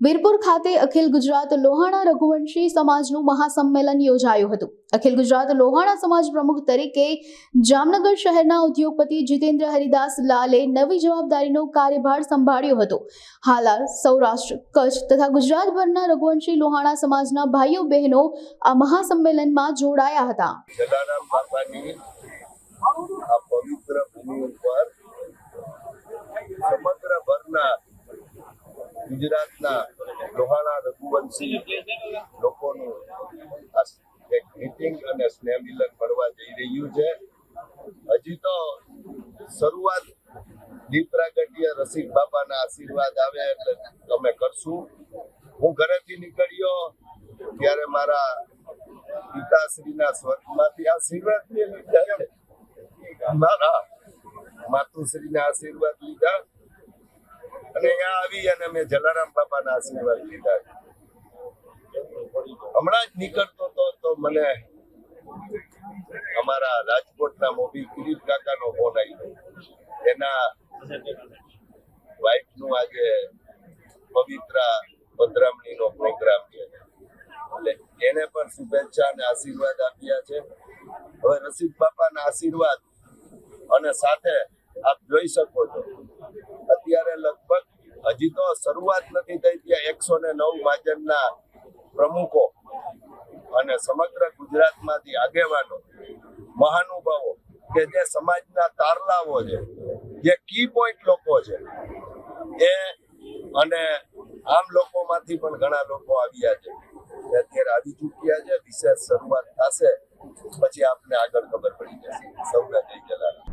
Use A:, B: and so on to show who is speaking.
A: વીરપુર ખાતે અખિલ ગુજરાત લોહાણા રઘુવંશી સમાજનું મહાસંમેલન યોજાયું હતું। અખિલ ગુજરાત લોહાણા સમાજ પ્રમુખ તરીકે જામનગર શહેરના ઉદ્યોગપતિ જીતેન્દ્ર હરિદાસ લાલે નવી જવાબદારીનો કાર્યભાર સંભાળ્યો હતો। હાલ સૌરાષ્ટ્ર, કચ્છ તથા ગુજરાતભરના રઘુવંશી લોહાણા સમાજના ભાઈઓ બહેનો આ મહાસંમેલનમાં જોડાયા હતા।
B: જલારામ બાપાની આ પવિત્ર ભૂમિ ઉપર સમગ્ર ભરના ગુજરાતના લોહાણા રઘુવંશી લોકોનું એક મીટિંગ અને સ્નેહ મિલન મળવા જઈ રહ્યું છે। હજી તો શરૂઆત દીપ પ્રાગટ્ય રસિક બાપાના આશીર્વાદ આવે એટલે અમે કરશું। હું ઘરેથી નીકળ્યો ત્યારે મારા પિતાશ્રીના સ્વર્ગમાંથી આશીર્વાદ લીધા, મારા માતુશ્રીના આશીર્વાદ લીધા અને અહીંયા આવી અને મેં જલારામ બાપાના આશીર્વાદ લીધા। હમણાં જ નીકળતો તો મને અમારા રાજકોટના મોભી કિરીટ કાકાનો ફોન આવ્યો। એના વાઇફનું આજે પવિત્ર પધરામણીનો પ્રોગ્રામ છે એટલે એને પણ શુભેચ્છા અને આશીર્વાદ આપ્યા છે। હવે રસિક બાપાના આશીર્વાદ અને સાથે આપ જોઈ શકો છો અત્યારે લગભગ હજી તો શરૂઆત નથી થઈ ત્યાં 109 મહાજનના પ્રમુખો અને સમગ્ર ગુજરાતમાંથી આગેવાનો મહાનુભાવો કે જે સમાજના તારલાઓ છે, જે કી પોઈન્ટ લોકો છે એ અને આમ લોકોમાંથી પણ ઘણા લોકો આવ્યા છે, અત્યારે આવી ચૂક્યા છે। વિશેષ શરૂઆત થશે પછી આપને આગળ ખબર પડી જશે। સૌને જય જલારામ।